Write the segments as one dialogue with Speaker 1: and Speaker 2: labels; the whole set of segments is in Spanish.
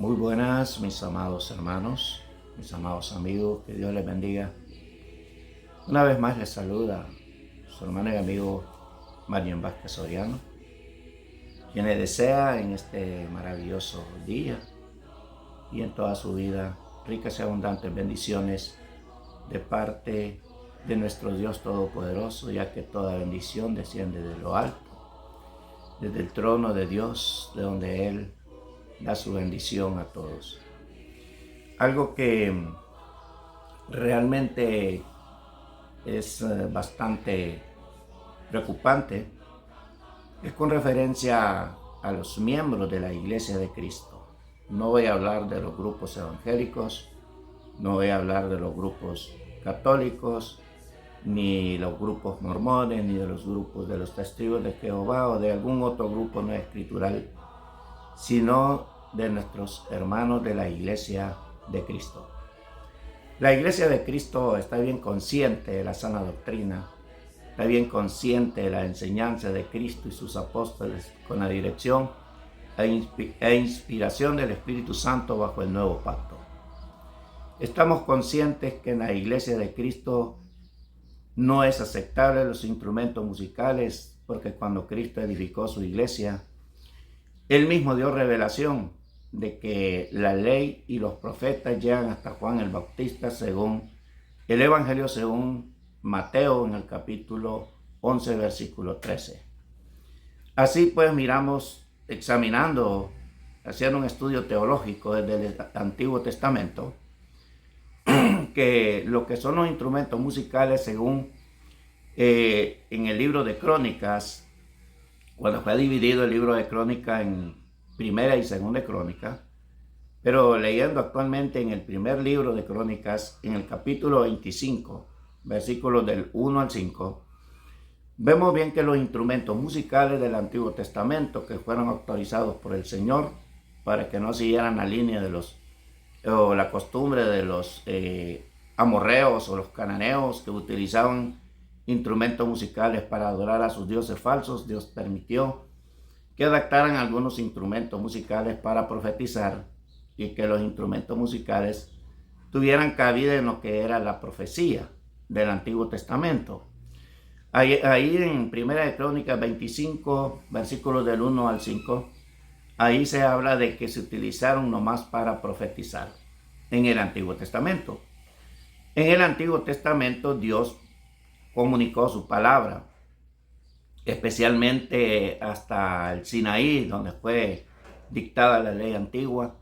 Speaker 1: Muy buenas, mis amados hermanos, mis amados amigos, que Dios les bendiga. Una vez más les saluda su hermano y amigo Marian Vázquez Soriano, quien le desea en este maravilloso día y en toda su vida ricas y abundantes bendiciones de parte de nuestro Dios Todopoderoso, ya que toda bendición desciende de lo alto, desde el trono de Dios, de donde Él da su bendición a todos. Algo que realmente es bastante preocupante es con referencia a los miembros de la Iglesia de Cristo. No voy a hablar de los grupos evangélicos, no voy a hablar de los grupos católicos, ni los grupos mormones, ni de los grupos de los testigos de Jehová o de algún otro grupo no escritural, sino de nuestros hermanos de la Iglesia de Cristo. La Iglesia de Cristo está bien consciente de la sana doctrina, está bien consciente de la enseñanza de Cristo y sus apóstoles con la dirección e inspiración del Espíritu Santo bajo el nuevo pacto. Estamos conscientes que en la Iglesia de Cristo no es aceptable los instrumentos musicales, porque cuando Cristo edificó su iglesia, Él mismo dio revelación de que la ley y los profetas llegan hasta Juan el Bautista según el Evangelio según Mateo en el capítulo 11, versículo 13. Así pues miramos, examinando, haciendo un estudio teológico desde el Antiguo Testamento, que lo que son los instrumentos musicales según en el libro de Crónicas, cuando fue dividido el libro de Crónicas en Primera y Segunda Crónica, pero leyendo actualmente en el primer libro de Crónicas, en el capítulo 25, versículos del 1 al 5, vemos bien que los instrumentos musicales del Antiguo Testamento que fueron autorizados por el Señor para que no siguieran la línea de o la costumbre de los amorreos o los cananeos que utilizaban instrumentos musicales para adorar a sus dioses falsos, Dios permitió que adaptaran algunos instrumentos musicales para profetizar y que los instrumentos musicales tuvieran cabida en lo que era la profecía del Antiguo Testamento. Ahí en Primera de Crónicas 25, versículos del 1 al 5, ahí se habla de que se utilizaron nomás para profetizar en el Antiguo Testamento. En el Antiguo Testamento Dios comunicó su palabra, especialmente hasta el Sinaí, donde fue dictada la ley antigua.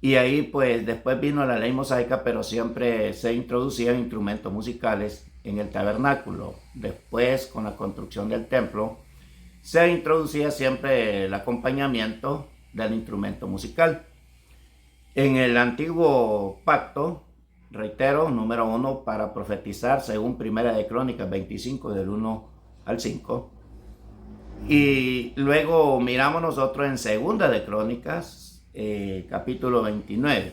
Speaker 1: Y ahí pues después vino la ley mosaica, pero siempre se introducían instrumentos musicales en el tabernáculo. Después, con la construcción del templo, se introducía siempre el acompañamiento del instrumento musical. En el antiguo pacto, reitero, número 1, para profetizar según Primera de Crónicas 25 del 1 al 5. Y luego miramos nosotros en Segunda de Crónicas, capítulo 29,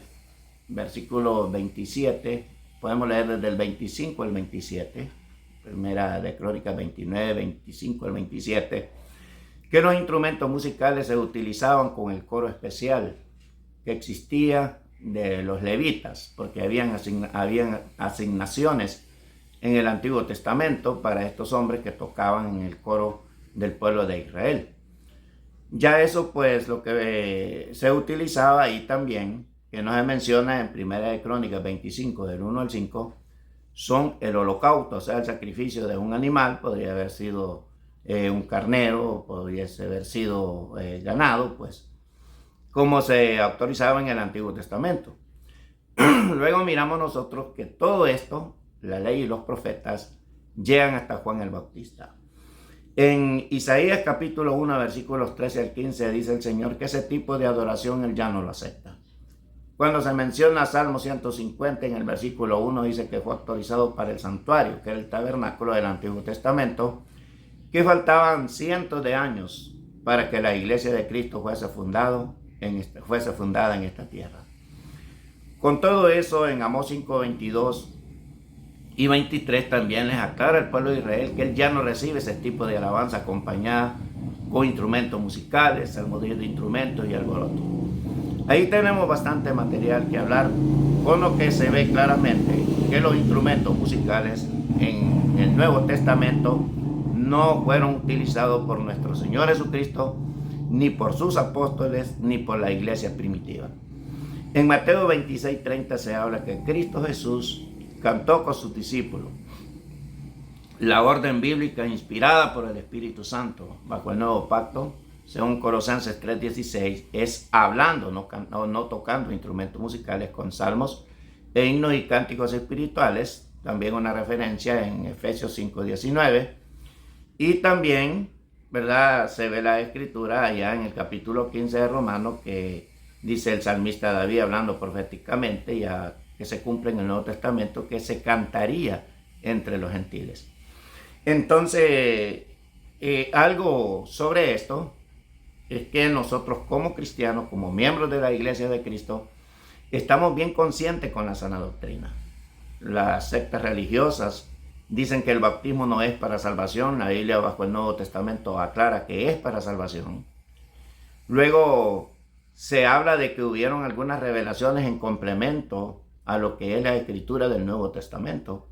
Speaker 1: versículo 27. Podemos leer desde el 25 al 27. Primera de Crónicas 29, 25 al 27. Que los instrumentos musicales se utilizaban con el coro especial que existía de los levitas, porque habían asignaciones en el Antiguo Testamento para estos hombres que tocaban en el coro del pueblo de Israel. Ya eso pues lo que se utilizaba ahí también, que no se menciona en Primera de Crónicas 25 del 1 al 5, son el holocausto, o sea, el sacrificio de un animal. Podría haber sido un carnero, podría haber sido ganado, pues, como se autorizaba en el Antiguo Testamento. Luego miramos nosotros que todo esto, la ley y los profetas, llegan hasta Juan el Bautista. En Isaías capítulo 1, versículos 13 al 15, dice el Señor que ese tipo de adoración Él ya no lo acepta. Cuando se menciona Salmo 150, en el versículo 1 dice que fue autorizado para el santuario, que era el tabernáculo del Antiguo Testamento, que faltaban cientos de años para que la iglesia de Cristo fuese fundada en esta tierra. Con todo eso, en Amós 5, 22 y 23 también les aclara al pueblo de Israel que él ya no recibe ese tipo de alabanza acompañada con instrumentos musicales, salmodios de instrumentos y alboroto. Ahí tenemos bastante material que hablar, con lo que se ve claramente que los instrumentos musicales en el Nuevo Testamento no fueron utilizados por nuestro Señor Jesucristo, ni por sus apóstoles, ni por la iglesia primitiva. En Mateo 26:30 se habla que Cristo Jesús cantó con sus discípulos la orden bíblica inspirada por el Espíritu Santo bajo el nuevo pacto, según Colosenses 3:16, es hablando, no tocando instrumentos musicales, con salmos e himnos y cánticos espirituales. También una referencia en Efesios 5:19. Y también, ¿verdad?, se ve la escritura allá en el capítulo 15 de Romanos, que dice el salmista David, hablando proféticamente, ya que se cumple en el Nuevo Testamento, que se cantaría entre los gentiles. Entonces, algo sobre esto es que nosotros como cristianos, como miembros de la Iglesia de Cristo, estamos bien conscientes con la sana doctrina. Las sectas religiosas dicen que el bautismo no es para salvación. La Biblia bajo el Nuevo Testamento aclara que es para salvación. Luego se habla de que hubieron algunas revelaciones en complemento a lo que es la escritura del Nuevo Testamento.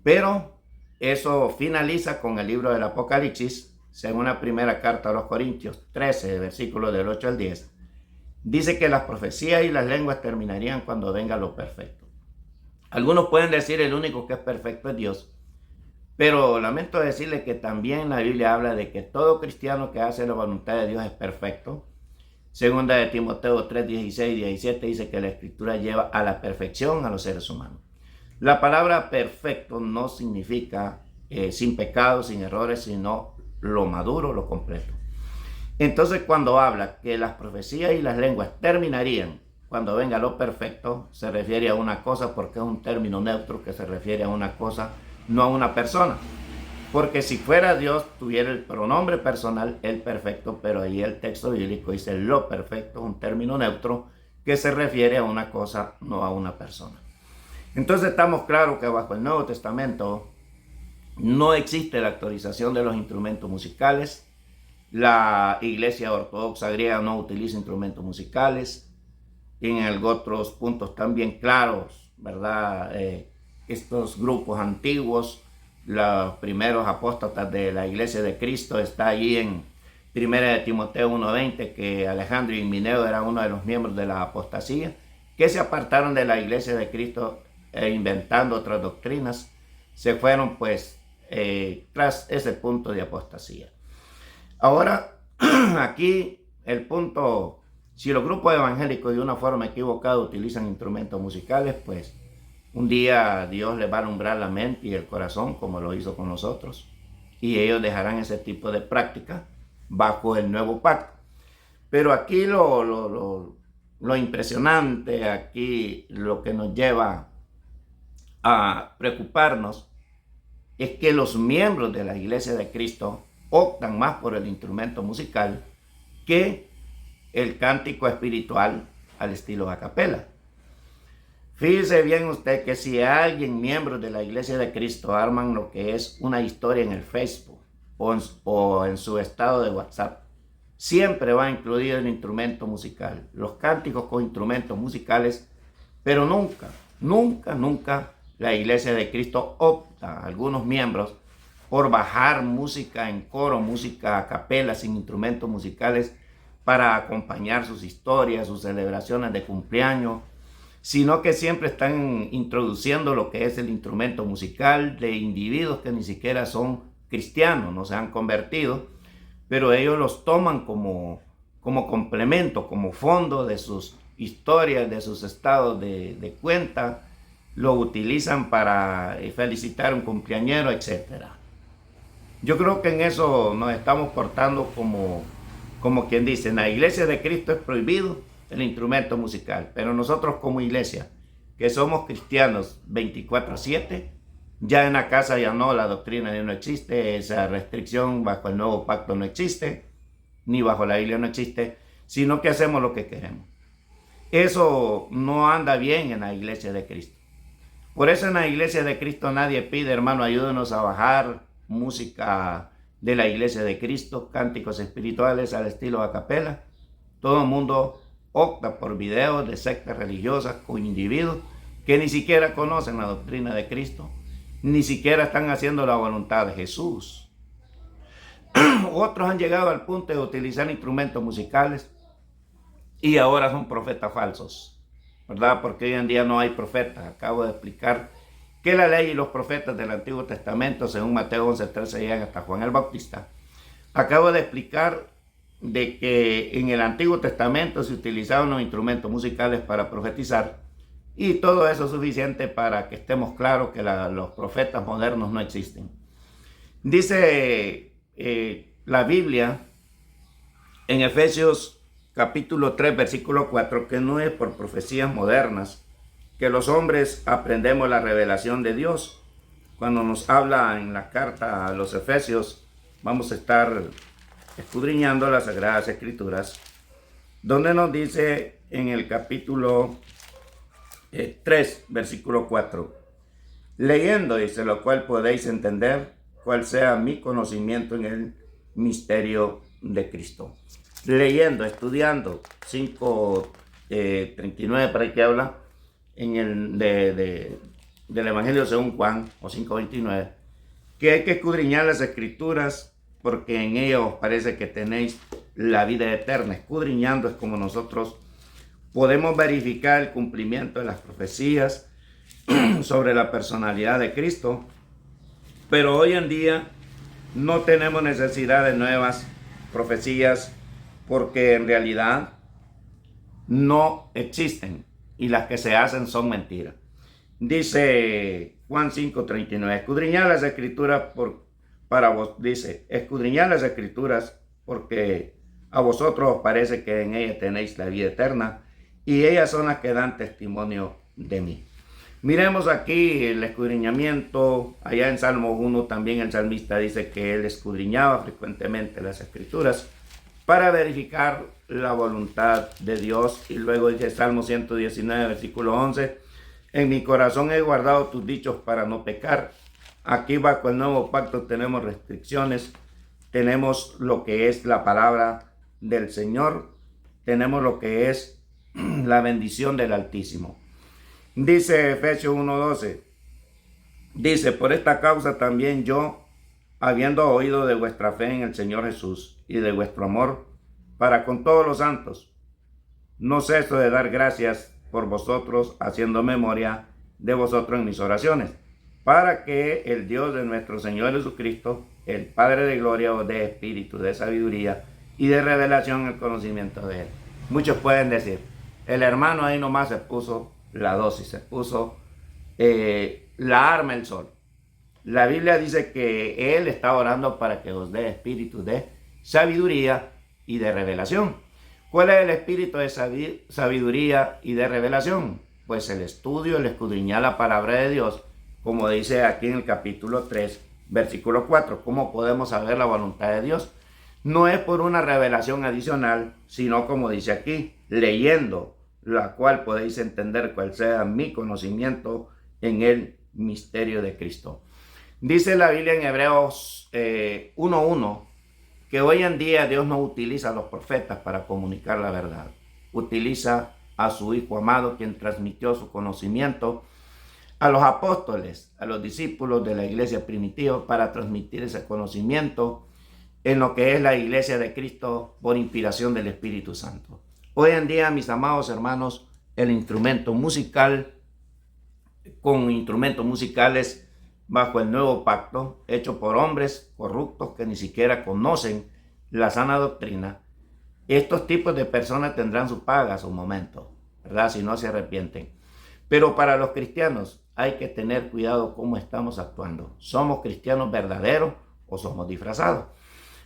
Speaker 1: Pero eso finaliza con el libro del Apocalipsis, según la primera carta a los Corintios 13, versículos del 8 al 10. Dice que las profecías y las lenguas terminarían cuando venga lo perfecto. Algunos pueden decir el único que es perfecto es Dios. Pero lamento decirles que también la Biblia habla de que todo cristiano que hace la voluntad de Dios es perfecto. Segunda de Timoteo 3, 16 y 17 dice que la escritura lleva a la perfección a los seres humanos. La palabra perfecto no significa sin pecados, sin errores, sino lo maduro, lo completo. Entonces, cuando habla que las profecías y las lenguas terminarían cuando venga lo perfecto, se refiere a una cosa, porque es un término neutro que se refiere a una cosa, no a una persona. Porque si fuera Dios, tuviera el pronombre personal, el perfecto, pero ahí el texto bíblico dice lo perfecto, un término neutro que se refiere a una cosa, no a una persona. Entonces estamos claros que bajo el Nuevo Testamento no existe la autorización de los instrumentos musicales. La Iglesia Ortodoxa griega no utiliza instrumentos musicales. En otros puntos también claros, ¿verdad? Estos grupos antiguos, los primeros apóstatas de la Iglesia de Cristo, está allí en 1 de Timoteo 1:20, que Alejandro y Himeneo eran uno de los miembros de la apostasía, que se apartaron de la Iglesia de Cristo inventando otras doctrinas, se fueron pues tras ese punto de apostasía. Ahora, aquí el punto, si los grupos evangélicos de una forma equivocada utilizan instrumentos musicales, pues un día Dios les va a alumbrar la mente y el corazón, como lo hizo con nosotros, y ellos dejarán ese tipo de práctica bajo el nuevo pacto. Pero aquí lo impresionante, aquí lo que nos lleva a preocuparnos, es que los miembros de la Iglesia de Cristo optan más por el instrumento musical que el cántico espiritual al estilo a capela. Fíjese bien usted que si alguien, miembro de la Iglesia de Cristo, arman lo que es una historia en el Facebook o en su estado de WhatsApp, siempre va incluido el instrumento musical, los cánticos con instrumentos musicales, pero nunca la Iglesia de Cristo opta, algunos miembros, por bajar música en coro, música a capela, sin instrumentos musicales, para acompañar sus historias, sus celebraciones de cumpleaños, sino que siempre están introduciendo lo que es el instrumento musical de individuos que ni siquiera son cristianos, no se han convertido, pero ellos los toman como complemento, como fondo de sus historias, de sus estados de cuenta, lo utilizan para felicitar a un cumpleañero, etc. Yo creo que en eso nos estamos portando como quien dice, en la Iglesia de Cristo es prohibido el instrumento musical, pero nosotros como iglesia, que somos cristianos 24/7, ya en la casa ya no, la doctrina ya no existe, esa restricción bajo el nuevo pacto no existe, ni bajo la Biblia no existe, sino que hacemos lo que queremos. Eso no anda bien en la Iglesia de Cristo. Por eso en la Iglesia de Cristo nadie pide, hermano, ayúdenos a bajar música de la Iglesia de Cristo, cánticos espirituales al estilo a capela. Todo el mundo opta por videos de sectas religiosas con individuos que ni siquiera conocen la doctrina de Cristo, ni siquiera están haciendo la voluntad de Jesús. Otros han llegado al punto de utilizar instrumentos musicales y ahora son profetas falsos, ¿verdad? Porque hoy en día no hay profetas. Acabo de explicar que la ley y los profetas del Antiguo Testamento, según Mateo 11:13, llegan hasta Juan el Bautista. Acabo de explicar de que en el Antiguo Testamento se utilizaban los instrumentos musicales para profetizar, y todo eso es suficiente para que estemos claros que los profetas modernos no existen. Dice la Biblia en Efesios capítulo 3, versículo 4, que no es por profecías modernas que los hombres aprendemos la revelación de Dios. Cuando nos habla en la carta a los Efesios, vamos a estar escudriñando las Sagradas Escrituras, donde nos dice en el capítulo 3, versículo 4, leyendo, dice, lo cual podéis entender cuál sea mi conocimiento en el misterio de Cristo. Leyendo, estudiando, 5:39, para el que habla en el del Evangelio según Juan, o 5:29, que hay que escudriñar las Escrituras porque en ellas os parece que tenéis la vida eterna. Escudriñando es como nosotros podemos verificar el cumplimiento de las profecías sobre la personalidad de Cristo, pero hoy en día no tenemos necesidad de nuevas profecías porque en realidad no existen y las que se hacen son mentiras. Dice Juan 5:39, escudriñad las Escrituras para vos, dice, escudriñad las Escrituras porque a vosotros os parece que en ellas tenéis la vida eterna y ellas son las que dan testimonio de mí. Miremos aquí el escudriñamiento. Allá en Salmo 1 también el salmista dice que él escudriñaba frecuentemente las Escrituras para verificar la voluntad de Dios. Y luego dice Salmo 119, versículo 11, en mi corazón he guardado tus dichos para no pecar. Aquí bajo el nuevo pacto tenemos restricciones, tenemos lo que es la palabra del Señor, tenemos lo que es la bendición del Altísimo. Dice Efesios 1:12, dice, por esta causa también yo, habiendo oído de vuestra fe en el Señor Jesús y de vuestro amor para con todos los santos, no ceso de dar gracias por vosotros, haciendo memoria de vosotros en mis oraciones, para que el Dios de nuestro Señor Jesucristo, el Padre de gloria, os dé espíritu de sabiduría y de revelación el conocimiento de Él. Muchos pueden decir, el hermano ahí nomás se puso la dosis, se puso la arma, el sol. La Biblia dice que Él está orando para que os dé espíritu de sabiduría y de revelación. ¿Cuál es el espíritu de sabiduría y de revelación? Pues el estudio, el escudriñar la palabra de Dios, como dice aquí en el capítulo 3, versículo 4. ¿Cómo podemos saber la voluntad de Dios? No es por una revelación adicional, sino como dice aquí, leyendo, la cual podéis entender cuál sea mi conocimiento en el misterio de Cristo. Dice la Biblia en Hebreos 1:1 que hoy en día Dios no utiliza a los profetas para comunicar la verdad. Utiliza a su Hijo amado, quien transmitió su conocimiento a los apóstoles, a los discípulos de la iglesia primitiva, para transmitir ese conocimiento en lo que es la iglesia de Cristo por inspiración del Espíritu Santo. Hoy en día, mis amados hermanos, el instrumento musical, con instrumentos musicales bajo el nuevo pacto, hecho por hombres corruptos que ni siquiera conocen la sana doctrina, estos tipos de personas tendrán su paga a su momento, ¿verdad? Si no se arrepienten. Pero para los cristianos hay que tener cuidado cómo estamos actuando. ¿Somos cristianos verdaderos o somos disfrazados?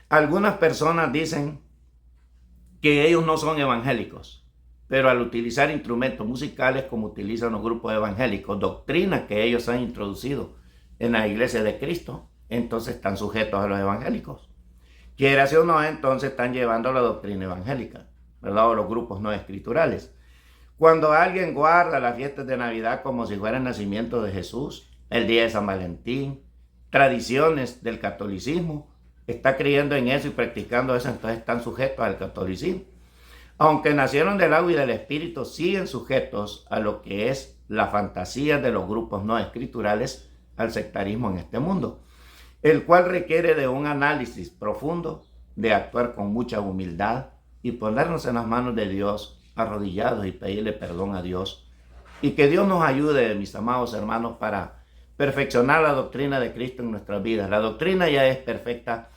Speaker 1: Algunas personas dicen que ellos no son evangélicos, pero al utilizar instrumentos musicales como utilizan los grupos evangélicos, doctrinas que ellos han introducido en la iglesia de Cristo, entonces están sujetos a los evangélicos. Quiera o no, entonces están llevando la doctrina evangélica, ¿verdad? O los grupos no escriturales. Cuando alguien guarda las fiestas de Navidad como si fuera el nacimiento de Jesús, el día de San Valentín, tradiciones del catolicismo, está creyendo en eso y practicando eso, entonces están sujetos al catolicismo. aunque nacieron del agua y del espíritu, siguen sujetos a lo que es la fantasía de los grupos no escriturales, al sectarismo en este mundo, el cual requiere de un análisis profundo, de actuar con mucha humildad y ponernos en las manos de Dios arrodillados y pedirle perdón a Dios. Y que Dios nos ayude, mis amados hermanos, para perfeccionar la doctrina de Cristo en nuestras vidas. La doctrina ya es perfecta,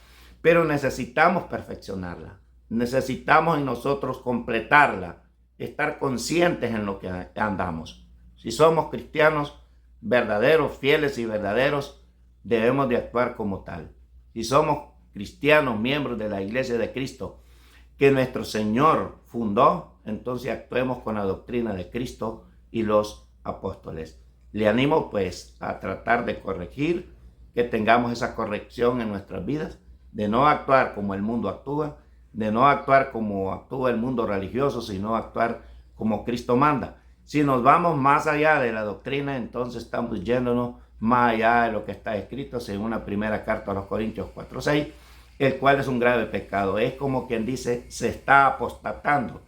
Speaker 1: pero necesitamos perfeccionarla. Necesitamos en nosotros completarla, estar conscientes en lo que andamos. Si somos cristianos verdaderos, fieles y verdaderos, debemos de actuar como tal. Si somos cristianos, miembros de la Iglesia de Cristo, que nuestro Señor fundó, entonces actuemos con la doctrina de Cristo y los apóstoles. Le animo pues a tratar de corregir, que tengamos esa corrección en nuestras vidas, de no actuar como el mundo actúa, de no actuar como actúa el mundo religioso, sino actuar como Cristo manda. Si nos vamos más allá de la doctrina, entonces estamos yéndonos más allá de lo que está escrito según la primera carta a los Corintios 4:6, el cual es un grave pecado. Es como quien dice, se está apostatando.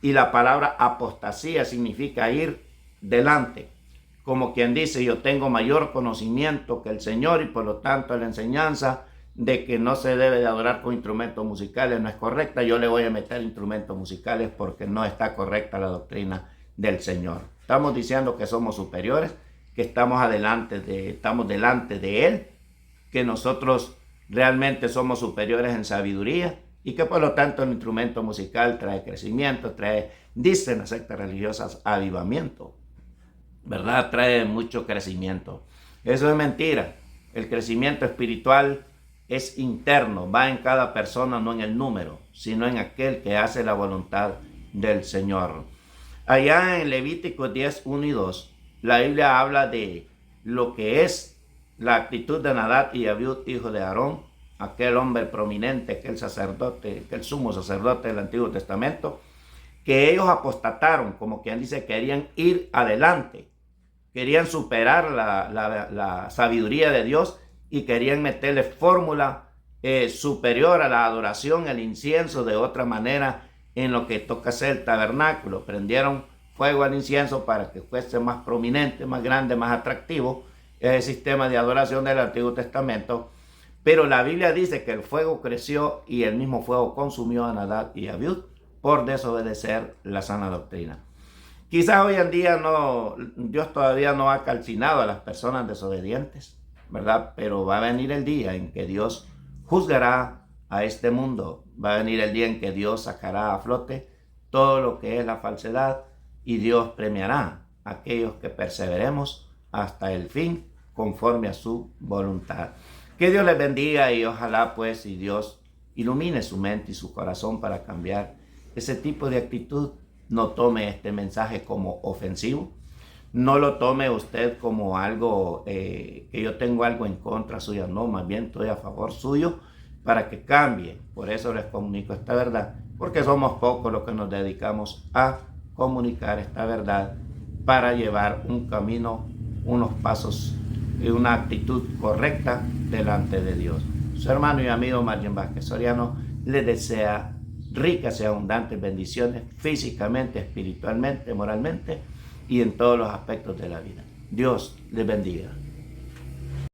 Speaker 1: Y la palabra apostasía significa ir delante. Como quien dice, yo tengo mayor conocimiento que el Señor y por lo tanto la enseñanza de que no se debe de adorar con instrumentos musicales no es correcta. Yo le voy a meter instrumentos musicales porque no está correcta la doctrina del Señor. Estamos diciendo que somos superiores, que estamos delante de Él, que nosotros realmente somos superiores en sabiduría y que por lo tanto el instrumento musical trae crecimiento, dicen las sectas religiosas, avivamiento, ¿verdad? Trae mucho crecimiento. Eso es mentira. El crecimiento espiritual es interno, va en cada persona, no en el número, sino en aquel que hace la voluntad del Señor. Allá en Levítico 10, 1 y 2, la Biblia habla de lo que es la actitud de Nadab y Abiud, hijo de Aarón, aquel hombre prominente, aquel sacerdote, aquel sumo sacerdote del Antiguo Testamento, que ellos apostataron, como quien dice, querían ir adelante, querían superar la sabiduría de Dios y querían meterle fórmula superior a la adoración, el incienso, de otra manera en lo que toca hacer el tabernáculo. Prendieron fuego al incienso para que fuese más prominente, más grande, más atractivo el sistema de adoración del Antiguo Testamento. Pero la Biblia dice que el fuego creció y el mismo fuego consumió a Nadab y Abiud por desobedecer la sana doctrina. Quizás hoy en día Dios todavía no ha calcinado a las personas desobedientes, ¿verdad? Pero va a venir el día en que Dios juzgará a este mundo. Va a venir el día en que Dios sacará a flote todo lo que es la falsedad y Dios premiará a aquellos que perseveremos hasta el fin conforme a su voluntad. Que Dios les bendiga y ojalá pues y Dios ilumine su mente y su corazón para cambiar ese tipo de actitud. No tome este mensaje como ofensivo. No lo tome usted como algo que yo tengo algo en contra suya. No, más bien estoy a favor suyo para que cambie. Por eso les comunico esta verdad, porque somos pocos los que nos dedicamos a comunicar esta verdad para llevar un camino, unos pasos y una actitud correcta delante de Dios. Su hermano y amigo Margen Vázquez Soriano le desea ricas y abundantes bendiciones físicamente, espiritualmente, moralmente y en todos los aspectos de la vida. Dios les bendiga.